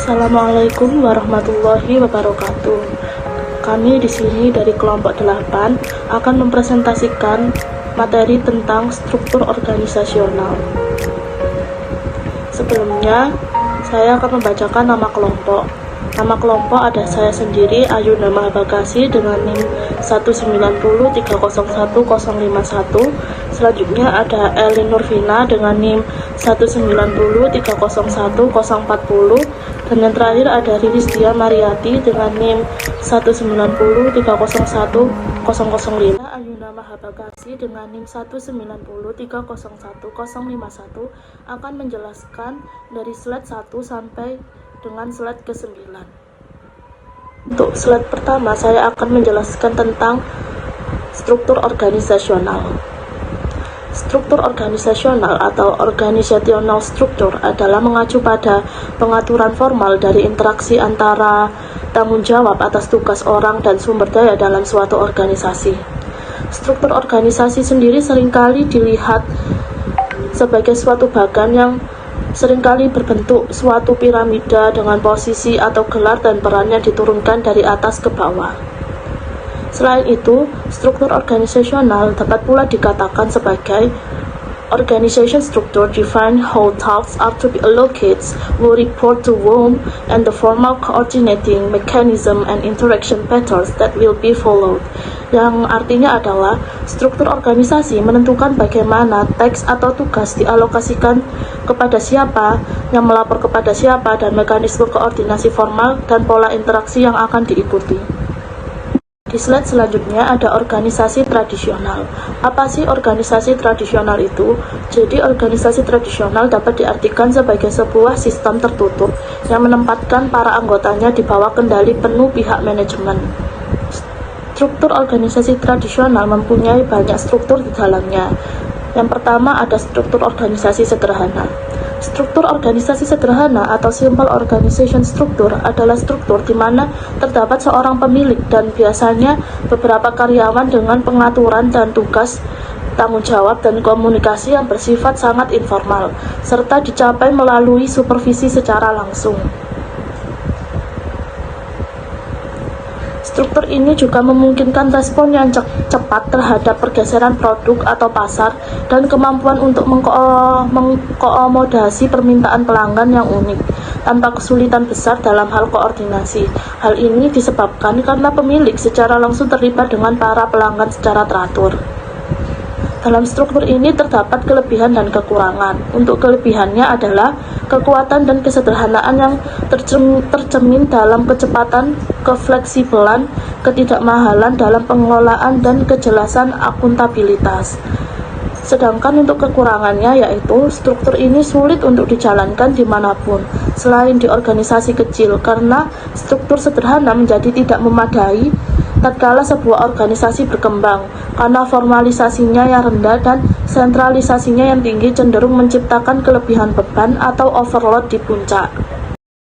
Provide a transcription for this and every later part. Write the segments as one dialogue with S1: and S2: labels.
S1: Assalamualaikum warahmatullahi wabarakatuh. Kami di sini dari kelompok 8 akan mempresentasikan materi tentang struktur organisasional. Sebelumnya, saya akan membacakan nama kelompok. Nama kelompok ada saya sendiri, Ayunda Mahabagasi dengan NIM 190301051. Selanjutnya ada Elin Nurvina dengan NIM 190301040. Dan yang terakhir ada Riris Dia Mariati dengan NIM 190301005. Ayunda Mahabagasi dengan NIM 190301051 akan menjelaskan dari slide 1 sampai dengan slide ke-9. Untuk slide pertama, saya akan menjelaskan tentang struktur organisasional. Struktur organisasional atau organizational structure adalah mengacu pada pengaturan formal dari interaksi antara tanggung jawab atas tugas orang dan sumber daya dalam suatu organisasi. Struktur organisasi sendiri seringkali dilihat sebagai suatu bagan yang seringkali berbentuk suatu piramida dengan posisi atau gelar dan peran yang diturunkan dari atas ke bawah. Selain itu, struktur organisasional dapat pula dikatakan sebagai organization structure define how tasks are to be allocated, who report to whom, and the formal coordinating mechanism and interaction patterns that will be followed. Yang artinya adalah struktur organisasi menentukan bagaimana teks atau tugas dialokasikan kepada siapa, yang melapor kepada siapa, dan mekanisme koordinasi formal dan pola interaksi yang akan diikuti. Di slide selanjutnya ada organisasi tradisional. Apa sih organisasi tradisional itu? Jadi organisasi tradisional dapat diartikan sebagai sebuah sistem tertutup yang menempatkan para anggotanya di bawah kendali penuh pihak manajemen. Struktur organisasi tradisional mempunyai banyak struktur di dalamnya. Yang pertama ada struktur organisasi sederhana. Struktur organisasi sederhana atau simple organization structure adalah struktur di mana terdapat seorang pemilik dan biasanya beberapa karyawan dengan pengaturan dan tugas, tanggung jawab, dan komunikasi yang bersifat sangat informal, serta dicapai melalui supervisi secara langsung. Struktur ini juga memungkinkan respon yang cepat terhadap pergeseran produk atau pasar dan kemampuan untuk mengkomodasi permintaan pelanggan yang unik tanpa kesulitan besar dalam hal koordinasi. Hal ini disebabkan karena pemilik secara langsung terlibat dengan para pelanggan secara teratur. Dalam struktur ini terdapat kelebihan dan kekurangan. Untuk kelebihannya adalah kekuatan dan kesederhanaan yang tercermin dalam kecepatan, kefleksibelan, ketidakmahalan dalam pengelolaan, dan kejelasan akuntabilitas. Sedangkan untuk kekurangannya yaitu struktur ini sulit untuk dijalankan dimanapun, selain di organisasi kecil, karena struktur sederhana menjadi tidak memadai tatkala sebuah organisasi berkembang, karena formalisasinya yang rendah dan sentralisasinya yang tinggi cenderung menciptakan kelebihan beban atau overload di puncak.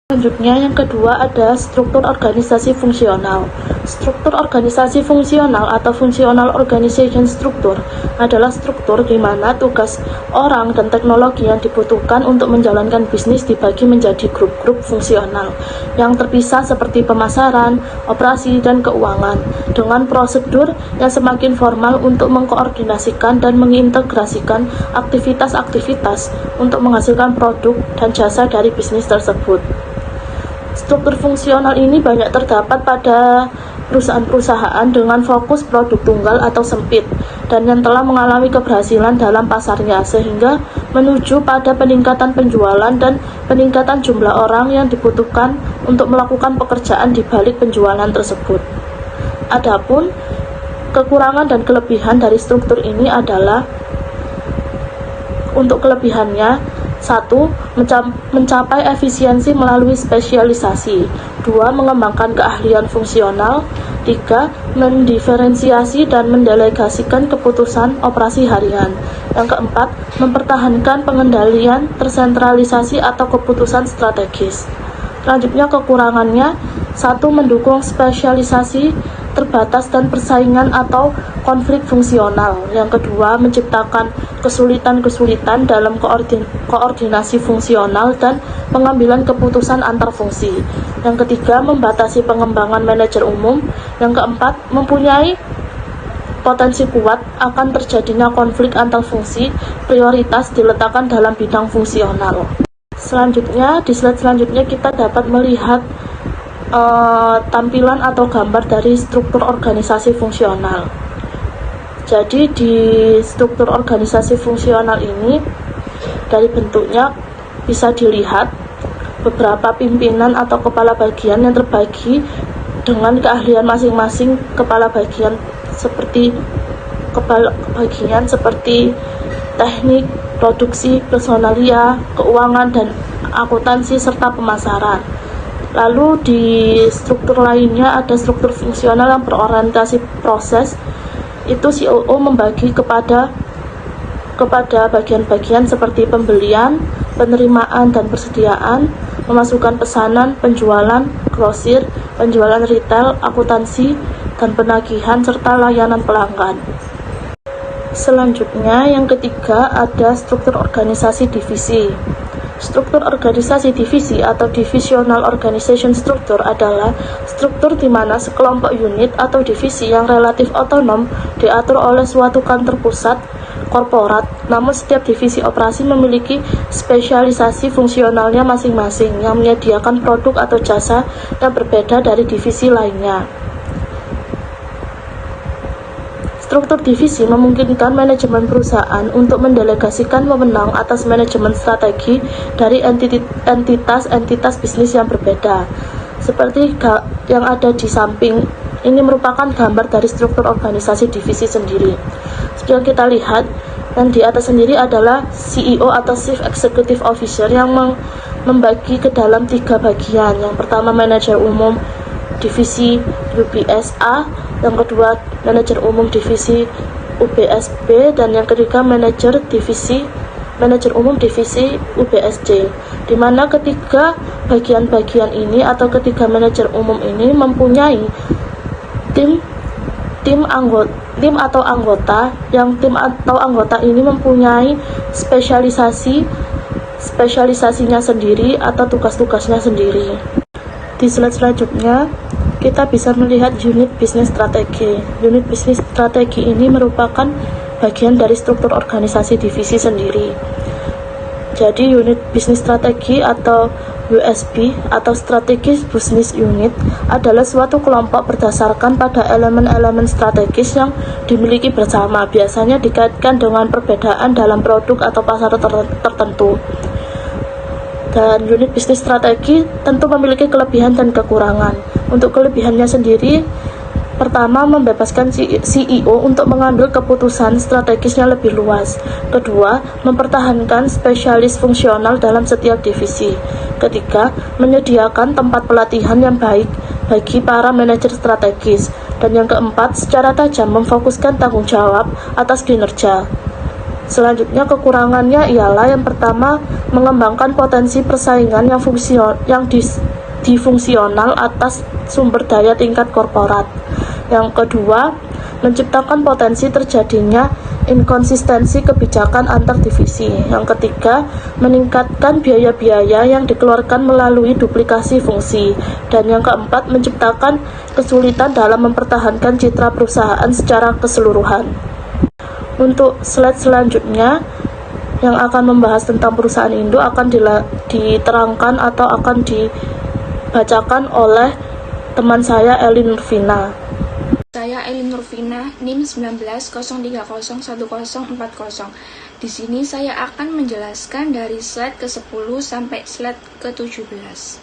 S1: Selanjutnya yang kedua ada struktur organisasi fungsional. Struktur organisasi fungsional atau functional organization structure adalah struktur di mana tugas orang dan teknologi yang dibutuhkan untuk menjalankan bisnis dibagi menjadi grup-grup fungsional yang terpisah seperti pemasaran, operasi, dan keuangan, dengan prosedur yang semakin formal untuk mengkoordinasikan dan mengintegrasikan aktivitas-aktivitas untuk menghasilkan produk dan jasa dari bisnis tersebut. Struktur fungsional ini banyak terdapat pada perusahaan-perusahaan dengan fokus produk tunggal atau sempit dan yang telah mengalami keberhasilan dalam pasarnya, sehingga menuju pada peningkatan penjualan dan peningkatan jumlah orang yang dibutuhkan untuk melakukan pekerjaan di balik penjualan tersebut. Adapun kekurangan dan kelebihan dari struktur ini adalah untuk kelebihannya: 1. Mencapai efisiensi melalui spesialisasi. 2. Mengembangkan keahlian fungsional. 3. Mendiferensiasi dan mendelegasikan keputusan operasi harian. Yang keempat, mempertahankan pengendalian tersentralisasi atau keputusan strategis. Selanjutnya kekurangannya: 1. Mendukung spesialisasi terbatas dan persaingan atau konflik fungsional. Yang kedua, menciptakan kesulitan-kesulitan dalam koordinasi fungsional dan pengambilan keputusan antar fungsi. Yang ketiga, membatasi pengembangan manajer umum. Yang keempat, mempunyai potensi kuat akan terjadinya konflik antar fungsi, prioritas diletakkan dalam bidang fungsional. Selanjutnya, di slide selanjutnya kita dapat melihat tampilan atau gambar dari struktur organisasi fungsional. Jadi di struktur organisasi fungsional ini dari bentuknya bisa dilihat beberapa pimpinan atau kepala bagian yang terbagi dengan keahlian masing-masing kepala bagian seperti teknik, produksi, personalia, keuangan, dan akuntansi serta pemasaran. Lalu di struktur lainnya ada struktur fungsional yang berorientasi proses. Itu COO membagi kepada bagian-bagian seperti pembelian, penerimaan dan persediaan, memasukkan pesanan, penjualan, grosir, penjualan retail, akuntansi, dan penagihan serta layanan pelanggan. Selanjutnya, yang ketiga ada struktur organisasi divisi. Struktur organisasi divisi atau divisional organization structure adalah struktur di mana sekelompok unit atau divisi yang relatif otonom diatur oleh suatu kantor pusat korporat, namun setiap divisi operasi memiliki spesialisasi fungsionalnya masing-masing yang menyediakan produk atau jasa yang berbeda dari divisi lainnya. Struktur divisi memungkinkan manajemen perusahaan untuk mendelegasikan wewenang atas manajemen strategi dari entitas bisnis yang berbeda. Seperti yang ada di samping, ini merupakan gambar dari struktur organisasi divisi sendiri. Seperti yang kita lihat, yang di atas sendiri adalah CEO atau Chief Executive Officer yang membagi ke dalam 3 bagian. Yang pertama, manajer umum divisi UBSA, yang kedua manajer umum divisi UBSB, dan yang ketiga manajer umum divisi UBSD, di mana ketiga bagian-bagian ini atau ketiga manajer umum ini mempunyai tim atau anggota ini mempunyai spesialisasinya sendiri atau tugas-tugasnya sendiri. Di slide selanjutnya, kita bisa melihat unit bisnis strategi. Unit bisnis strategi ini merupakan bagian dari struktur organisasi divisi sendiri. Jadi unit bisnis strategi atau USB atau strategis business unit adalah suatu kelompok berdasarkan pada elemen-elemen strategis yang dimiliki bersama, biasanya dikaitkan dengan perbedaan dalam produk atau pasar tertentu. Dan unit bisnis strategi tentu memiliki kelebihan dan kekurangan. Untuk kelebihannya sendiri, pertama, membebaskan CEO untuk mengambil keputusan strategisnya lebih luas. Kedua, mempertahankan spesialis fungsional dalam setiap divisi. Ketiga, menyediakan tempat pelatihan yang baik bagi para manajer strategis. Dan yang keempat, secara tajam memfokuskan tanggung jawab atas kinerja. Selanjutnya, kekurangannya ialah yang pertama, mengembangkan potensi persaingan yang difungsional atas sumber daya tingkat korporat. Yang kedua, menciptakan potensi terjadinya inkonsistensi kebijakan antar divisi. Yang ketiga, meningkatkan biaya-biaya yang dikeluarkan melalui duplikasi fungsi. Dan yang keempat, menciptakan kesulitan dalam mempertahankan citra perusahaan secara keseluruhan. Untuk slide selanjutnya yang akan membahas tentang perusahaan induk akan diterangkan atau akan dibacakan oleh teman saya Elin Nurvina.
S2: Saya Elin Nurvina, NIM 1903011040. Di sini saya akan menjelaskan dari slide ke-10 sampai slide ke-17.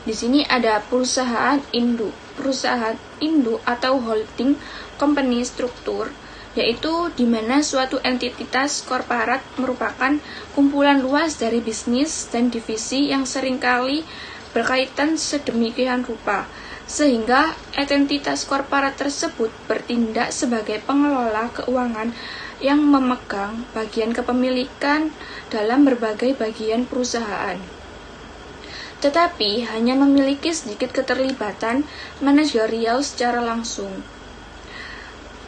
S2: Di sini ada perusahaan induk. Perusahaan induk atau holding company struktur, yaitu di mana suatu entitas korporat merupakan kumpulan luas dari bisnis dan divisi yang seringkali berkaitan sedemikian rupa, sehingga entitas korporat tersebut bertindak sebagai pengelola keuangan yang memegang bagian kepemilikan dalam berbagai bagian perusahaan, tetapi hanya memiliki sedikit keterlibatan manajerial secara langsung.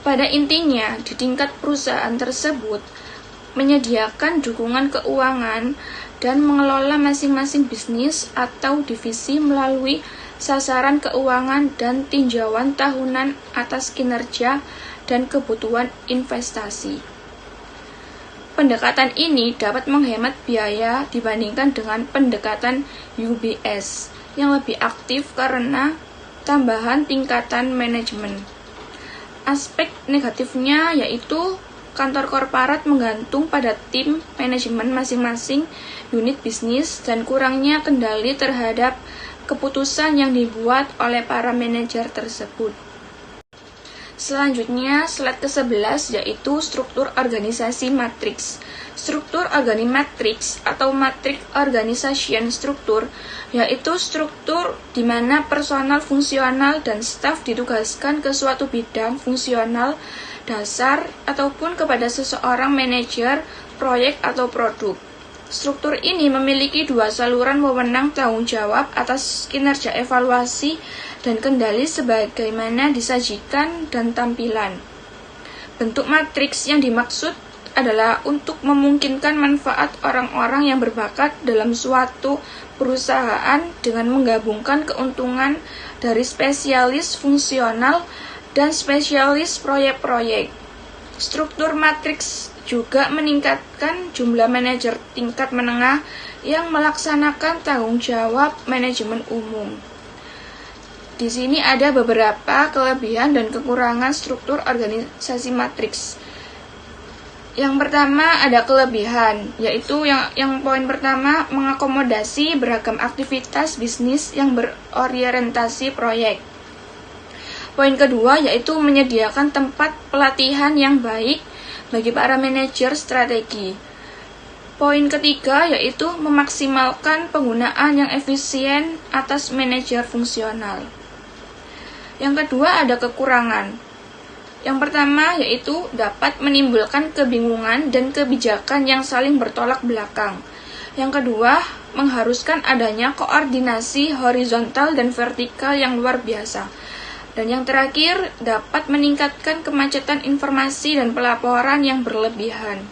S2: Pada intinya, di tingkat perusahaan tersebut menyediakan dukungan keuangan dan mengelola masing-masing bisnis atau divisi melalui sasaran keuangan dan tinjauan tahunan atas kinerja dan kebutuhan investasi. Pendekatan ini dapat menghemat biaya dibandingkan dengan pendekatan UBS yang lebih aktif karena tambahan tingkatan manajemen. Aspek negatifnya yaitu kantor korporat menggantung pada tim manajemen masing-masing unit bisnis dan kurangnya kendali terhadap keputusan yang dibuat oleh para manajer tersebut. Selanjutnya, slide ke-11 yaitu struktur organisasi matriks. Struktur matriks atau matrix organization struktur yaitu struktur di mana personal fungsional dan staf ditugaskan ke suatu bidang fungsional dasar ataupun kepada seseorang manajer proyek atau produk. Struktur ini memiliki dua saluran wewenang tanggung jawab atas kinerja evaluasi dan kendali sebagaimana disajikan dan tampilan. Bentuk matriks yang dimaksud adalah untuk memungkinkan manfaat orang-orang yang berbakat dalam suatu perusahaan dengan menggabungkan keuntungan dari spesialis fungsional dan spesialis proyek-proyek. Struktur matriks juga meningkatkan jumlah manajer tingkat menengah yang melaksanakan tanggung jawab manajemen umum. Di sini ada beberapa kelebihan dan kekurangan struktur organisasi matriks. Yang pertama ada kelebihan, yaitu yang poin pertama mengakomodasi beragam aktivitas bisnis yang berorientasi proyek. Poin kedua yaitu menyediakan tempat pelatihan yang baik bagi para manajer strategi. Poin ketiga yaitu memaksimalkan penggunaan yang efisien atas manajer fungsional. Yang kedua ada kekurangan. Yang pertama yaitu dapat menimbulkan kebingungan dan kebijakan yang saling bertolak belakang. Yang kedua, mengharuskan adanya koordinasi horizontal dan vertikal yang luar biasa. Dan yang terakhir, dapat meningkatkan kemacetan informasi dan pelaporan yang berlebihan.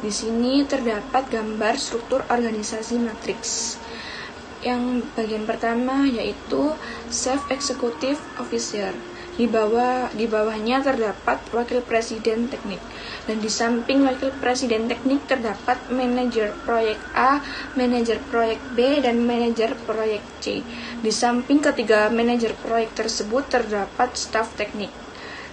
S2: Di sini terdapat gambar struktur organisasi matriks. Yang bagian pertama yaitu Chief Executive Officer. Di bawahnya terdapat wakil presiden teknik. Dan di samping wakil presiden teknik terdapat manajer proyek A, manajer proyek B, dan manajer proyek C. Di samping ketiga manajer proyek tersebut terdapat staf teknik.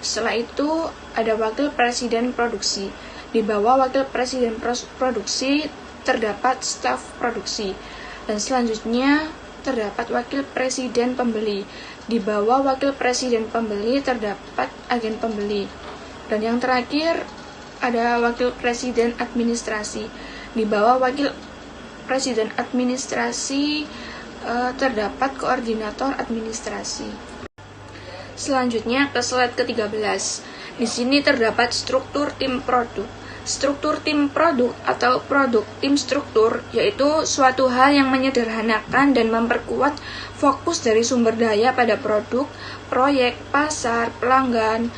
S2: Setelah itu ada wakil presiden produksi. Di bawah wakil presiden produksi terdapat staf produksi. Dan selanjutnya terdapat wakil presiden pembeli. Di bawah wakil presiden pembeli terdapat agen pembeli. Dan yang terakhir ada wakil presiden administrasi. Di bawah wakil presiden administrasi terdapat koordinator administrasi. Selanjutnya ke slide ke-13. Di sini terdapat struktur tim produk. Struktur tim produk atau produk tim struktur yaitu suatu hal yang menyederhanakan dan memperkuat fokus dari sumber daya pada produk, proyek, pasar, pelanggan,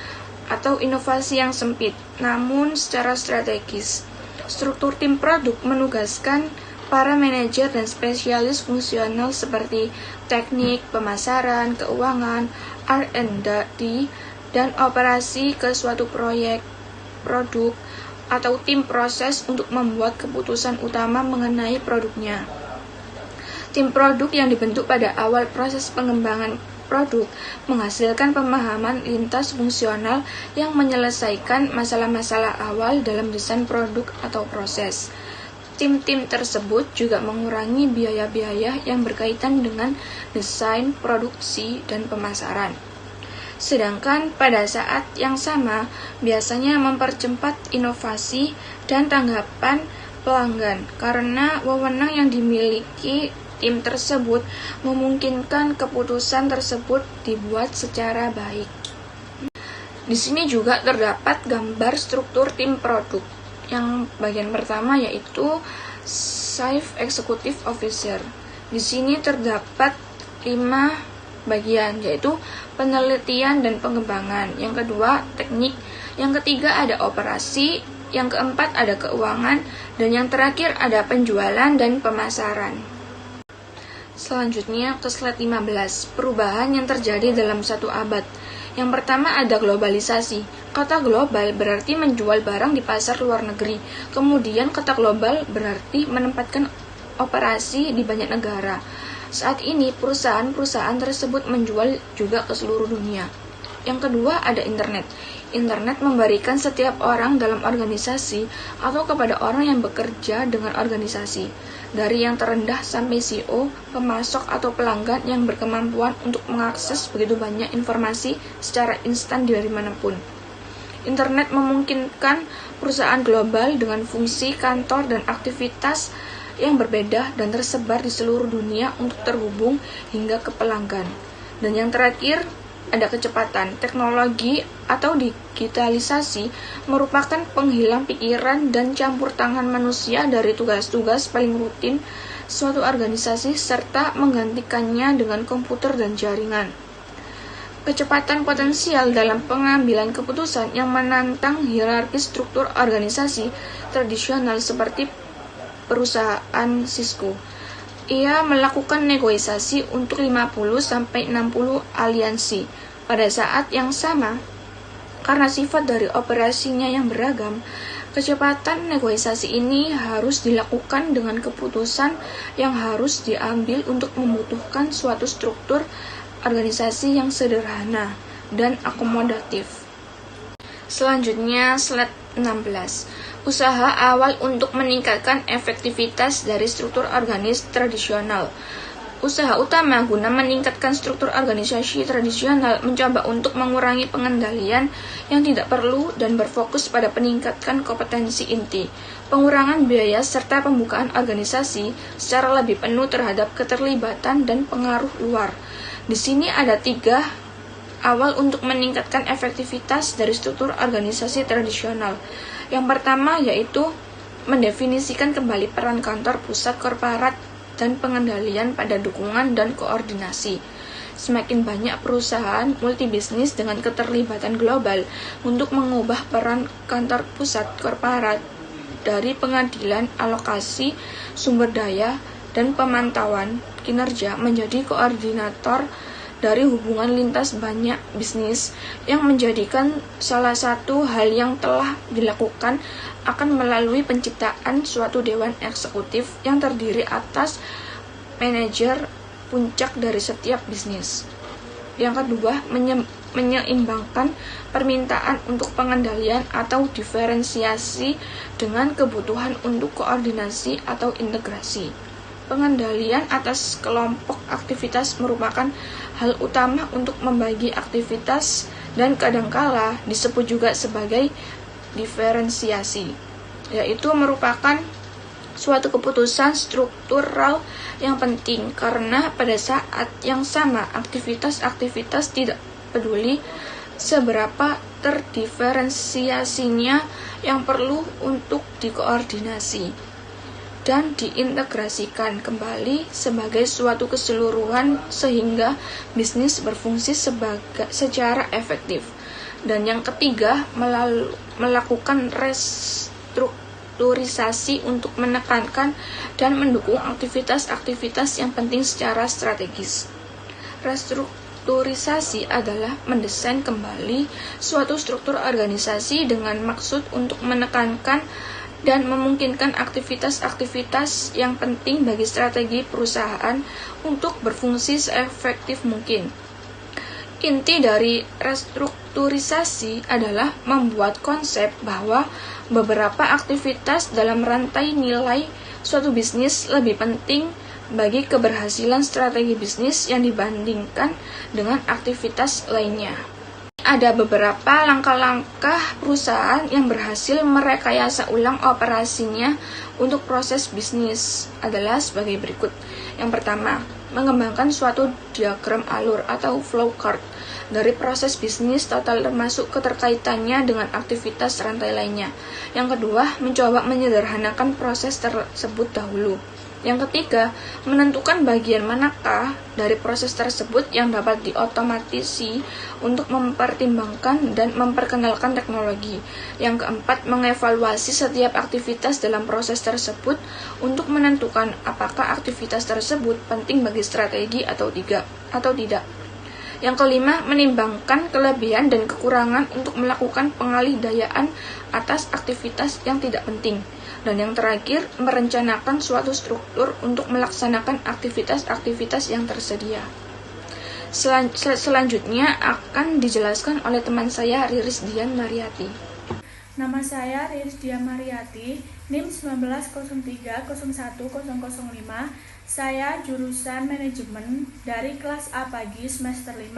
S2: atau inovasi yang sempit, namun secara strategis. Struktur tim produk menugaskan para manajer dan spesialis fungsional seperti teknik, pemasaran, keuangan, R&D, dan operasi ke suatu proyek, produk, atau tim proses untuk membuat keputusan utama mengenai produknya. Tim produk yang dibentuk pada awal proses pengembangan produk menghasilkan pemahaman lintas fungsional yang menyelesaikan masalah-masalah awal dalam desain produk atau proses. Tim-tim tersebut juga mengurangi biaya-biaya yang berkaitan dengan desain, produksi, dan pemasaran. Sedangkan pada saat yang sama, biasanya mempercepat inovasi dan tanggapan pelanggan karena wewenang yang dimiliki tim tersebut memungkinkan keputusan tersebut dibuat secara baik. Di sini juga terdapat gambar struktur tim produk. Yang bagian pertama yaitu Chief Executive Officer. Di sini terdapat 5 bagian, yaitu penelitian dan pengembangan. Yang kedua, teknik. Yang ketiga, ada operasi. Yang keempat, ada keuangan. Dan yang terakhir, ada penjualan dan pemasaran. Selanjutnya ke slide 15, perubahan yang terjadi dalam satu abad. Yang pertama ada globalisasi. Kata global berarti menjual barang di pasar luar negeri. Kemudian kata global berarti menempatkan operasi di banyak negara. Saat ini perusahaan-perusahaan tersebut menjual juga ke seluruh dunia. Yang kedua ada internet. Internet memberikan setiap orang dalam organisasi atau kepada orang yang bekerja dengan organisasi, dari yang terendah sampai CEO, pemasok atau pelanggan yang berkemampuan untuk mengakses begitu banyak informasi secara instan dari manapun. Internet memungkinkan perusahaan global dengan fungsi kantor dan aktivitas yang berbeda dan tersebar di seluruh dunia untuk terhubung hingga ke pelanggan. Dan yang terakhir, ada kecepatan. Teknologi atau digitalisasi merupakan penghilang pikiran dan campur tangan manusia dari tugas-tugas paling rutin suatu organisasi serta menggantikannya dengan komputer dan jaringan. Kecepatan potensial dalam pengambilan keputusan yang menantang hierarki struktur organisasi tradisional seperti perusahaan Cisco. Ia melakukan negosiasi untuk 50-60 aliansi pada saat yang sama. Karena sifat dari operasinya yang beragam, kecepatan negosiasi ini harus dilakukan dengan keputusan yang harus diambil untuk membutuhkan suatu struktur organisasi yang sederhana dan akomodatif. Selanjutnya, slide 16. Usaha awal untuk meningkatkan efektivitas dari struktur organis tradisional. Usaha utama guna meningkatkan struktur organisasi tradisional mencoba untuk mengurangi pengendalian yang tidak perlu dan berfokus pada peningkatan kompetensi inti, pengurangan biaya serta pembukaan organisasi secara lebih penuh terhadap keterlibatan dan pengaruh luar. Di sini ada 3 awal untuk meningkatkan efektivitas dari struktur organisasi tradisional. Yang pertama yaitu mendefinisikan kembali peran kantor pusat korporat dan pengendalian pada dukungan dan koordinasi. Semakin banyak perusahaan multibisnis dengan keterlibatan global untuk mengubah peran kantor pusat korporat dari pengadilan alokasi sumber daya dan pemantauan kinerja menjadi koordinator dari hubungan lintas banyak bisnis, yang menjadikan salah satu hal yang telah dilakukan akan melalui penciptaan suatu dewan eksekutif yang terdiri atas manajer puncak dari setiap bisnis. Yang kedua, menyeimbangkan permintaan untuk pengendalian atau diferensiasi dengan kebutuhan untuk koordinasi atau integrasi. Pengendalian atas kelompok aktivitas merupakan hal utama untuk membagi aktivitas dan kadangkala disebut juga sebagai diferensiasi, yaitu merupakan suatu keputusan struktural yang penting karena pada saat yang sama aktivitas-aktivitas tidak peduli seberapa terdiferensiasinya yang perlu untuk dikoordinasi dan diintegrasikan kembali sebagai suatu keseluruhan sehingga bisnis berfungsi secara efektif. Dan yang ketiga, melakukan restrukturisasi untuk menekankan dan mendukung aktivitas-aktivitas yang penting secara strategis. Restrukturisasi adalah mendesain kembali suatu struktur organisasi dengan maksud untuk menekankan dan memungkinkan aktivitas-aktivitas yang penting bagi strategi perusahaan untuk berfungsi seefektif mungkin. Inti dari restrukturisasi adalah membuat konsep bahwa beberapa aktivitas dalam rantai nilai suatu bisnis lebih penting bagi keberhasilan strategi bisnis yang dibandingkan dengan aktivitas lainnya. Ada beberapa langkah-langkah perusahaan yang berhasil merekayasa ulang operasinya untuk proses bisnis adalah sebagai berikut. Yang pertama, mengembangkan suatu diagram alur atau flow chart dari proses bisnis total termasuk keterkaitannya dengan aktivitas rantai lainnya. Yang kedua, mencoba menyederhanakan proses tersebut dahulu. Yang ketiga, menentukan bagian manakah dari proses tersebut yang dapat diotomatisasi untuk mempertimbangkan dan memperkenalkan teknologi. Yang keempat, mengevaluasi setiap aktivitas dalam proses tersebut untuk menentukan apakah aktivitas tersebut penting bagi strategi atau tidak. Yang kelima, menimbangkan kelebihan dan kekurangan untuk melakukan pengalih-dayaan atas aktivitas yang tidak penting. Dan yang terakhir, merencanakan suatu struktur untuk melaksanakan aktivitas-aktivitas yang tersedia. Selanjutnya akan dijelaskan oleh teman saya, Riris Dian Mariati.
S3: Nama saya Riris Dian Mariati, NIM 1903010005. Saya jurusan manajemen dari kelas A pagi semester 5.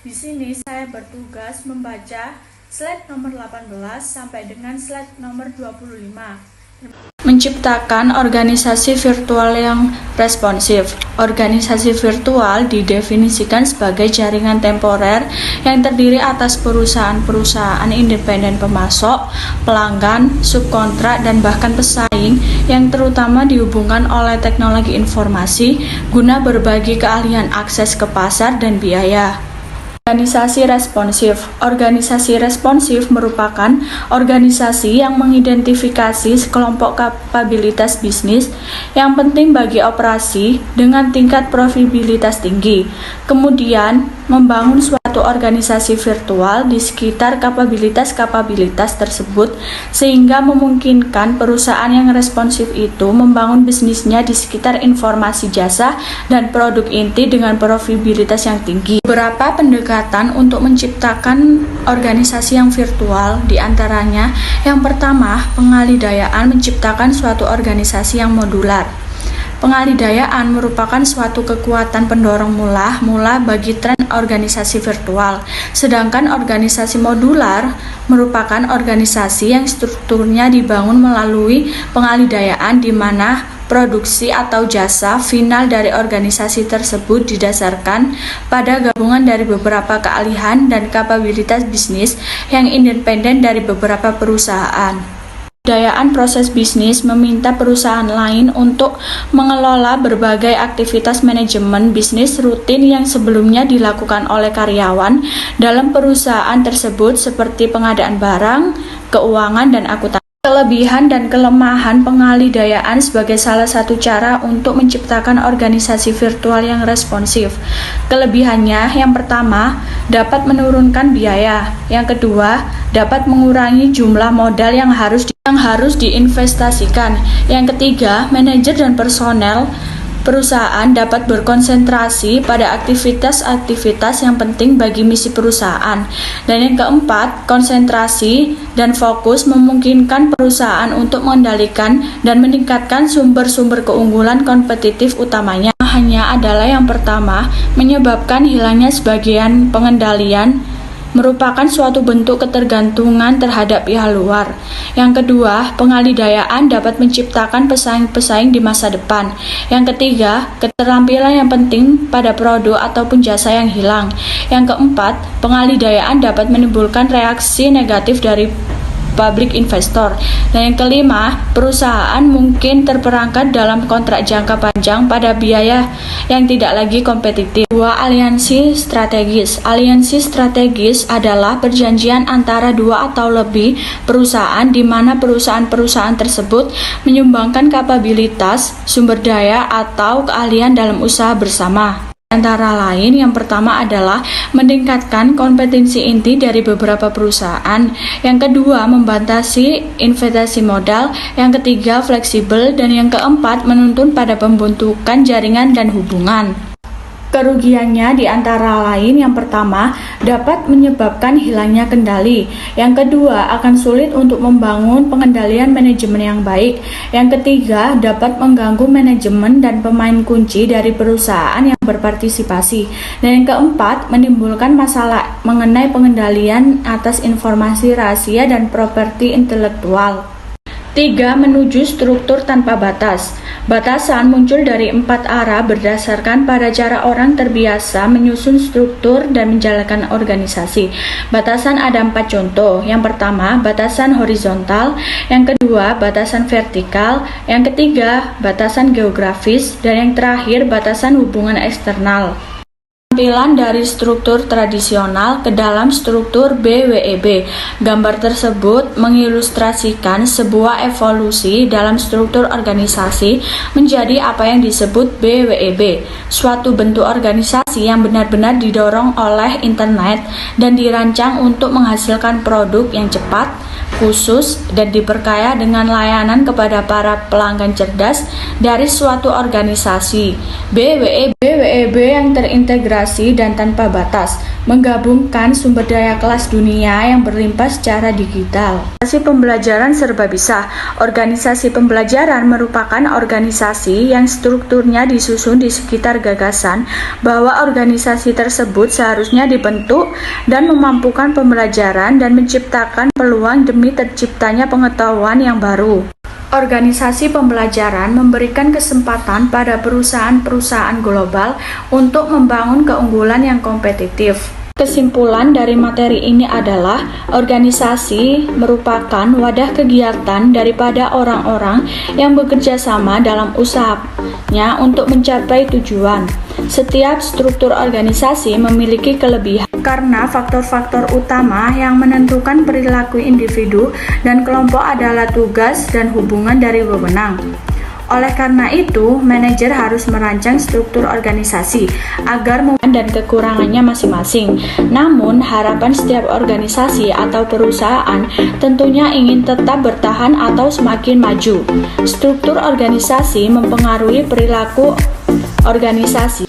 S3: Di sini saya bertugas membaca slide nomor 18 sampai dengan slide nomor 25.
S1: Menciptakan organisasi virtual yang responsif. Organisasi virtual didefinisikan sebagai jaringan temporer yang terdiri atas perusahaan-perusahaan independen pemasok, pelanggan, subkontrak, dan bahkan pesaing yang terutama dihubungkan oleh teknologi informasi guna berbagi keahlian akses ke pasar dan biaya. Organisasi responsif. Organisasi responsif merupakan organisasi yang mengidentifikasi sekelompok kapabilitas bisnis yang penting bagi operasi dengan tingkat profitabilitas tinggi. Kemudian, membangun suatu organisasi virtual di sekitar kapabilitas-kapabilitas tersebut sehingga memungkinkan perusahaan yang responsif itu membangun bisnisnya di sekitar informasi jasa dan produk inti dengan profitabilitas yang tinggi. Beberapa pendekatan untuk menciptakan organisasi yang virtual, diantaranya yang pertama, pengalih-dayaan menciptakan suatu organisasi yang modular. Pengalih-dayaan merupakan suatu kekuatan pendorong mula bagi tren organisasi virtual, sedangkan organisasi modular merupakan organisasi yang strukturnya dibangun melalui pengalih-dayaan di mana produksi atau jasa final dari organisasi tersebut didasarkan pada gabungan dari beberapa keahlian dan kapabilitas bisnis yang independen dari beberapa perusahaan. Pengalih-dayaan proses bisnis meminta perusahaan lain untuk mengelola berbagai aktivitas manajemen bisnis rutin yang sebelumnya dilakukan oleh karyawan dalam perusahaan tersebut seperti pengadaan barang, keuangan, dan akuntansi. Kelebihan dan kelemahan pengalih-dayaan sebagai salah satu cara untuk menciptakan organisasi virtual yang responsif. Kelebihannya, yang pertama, dapat menurunkan biaya. Yang kedua, dapat mengurangi jumlah modal yang harus diinvestasikan. Yang ketiga, manajer dan personel perusahaan dapat berkonsentrasi pada aktivitas-aktivitas yang penting bagi misi perusahaan. Dan yang keempat, konsentrasi dan fokus memungkinkan perusahaan untuk mengendalikan dan meningkatkan sumber-sumber keunggulan kompetitif utamanya. Hanya adalah yang pertama, menyebabkan hilangnya sebagian pengendalian merupakan suatu bentuk ketergantungan terhadap pihak luar. Yang kedua, pengalih-dayaan dapat menciptakan pesaing-pesaing di masa depan. Yang ketiga, keterampilan yang penting pada produk ataupun jasa yang hilang. Yang keempat, pengalih-dayaan dapat menimbulkan reaksi negatif dari public investor. Dan yang kelima, perusahaan mungkin terperangkap dalam kontrak jangka panjang pada biaya yang tidak lagi kompetitif. Dua, aliansi strategis. Aliansi strategis adalah perjanjian antara dua atau lebih perusahaan di mana perusahaan-perusahaan tersebut menyumbangkan kapabilitas, sumber daya, atau keahlian dalam usaha bersama. Antara lain, yang pertama adalah meningkatkan kompetensi inti dari beberapa perusahaan. Yang kedua, membatasi investasi modal. Yang ketiga, fleksibel. Dan yang keempat, menuntun pada pembentukan jaringan dan hubungan. Kerugiannya diantara lain, yang pertama, dapat menyebabkan hilangnya kendali. Yang kedua, akan sulit untuk membangun pengendalian manajemen yang baik. Yang ketiga, dapat mengganggu manajemen dan pemain kunci dari perusahaan yang berpartisipasi. Dan yang keempat, menimbulkan masalah mengenai pengendalian atas informasi rahasia dan properti intelektual.
S3: 3. Menuju struktur tanpa batas. Batasan muncul dari 4 arah berdasarkan pada cara orang terbiasa menyusun struktur dan menjalankan organisasi. Batasan ada 4 contoh. Yang pertama, batasan horizontal. Yang kedua, batasan vertikal. Yang ketiga, batasan geografis. Dan yang terakhir, batasan hubungan eksternal. Tampilan dari struktur tradisional ke dalam struktur BWEB. Gambar tersebut mengilustrasikan sebuah evolusi dalam struktur organisasi menjadi apa yang disebut BWEB, suatu bentuk organisasi yang benar-benar didorong oleh internet dan dirancang untuk menghasilkan produk yang cepat, khusus, dan diperkaya dengan layanan kepada para pelanggan cerdas dari suatu organisasi. BWEB yang terintegrasi dan tanpa batas, menggabungkan sumber daya kelas dunia yang berlimpah secara digital. Organisasi pembelajaran serba bisa. Organisasi pembelajaran merupakan organisasi yang strukturnya disusun di sekitar gagasan bahwa organisasi tersebut seharusnya dibentuk dan memampukan pembelajaran dan menciptakan peluang demi terciptanya pengetahuan yang baru. Organisasi pembelajaran memberikan kesempatan pada perusahaan-perusahaan global untuk membangun keunggulan yang kompetitif. Kesimpulan dari materi ini adalah organisasi merupakan wadah kegiatan daripada orang-orang yang bekerja sama dalam usahanya untuk mencapai tujuan. Setiap struktur organisasi memiliki kelebihan karena faktor-faktor utama yang menentukan perilaku individu dan kelompok adalah tugas dan hubungan dari wewenang. Oleh karena itu, manajer harus merancang struktur organisasi agar dan kekurangannya masing-masing. Namun, harapan setiap organisasi atau perusahaan tentunya ingin tetap bertahan atau semakin maju. Struktur organisasi mempengaruhi perilaku organisasi.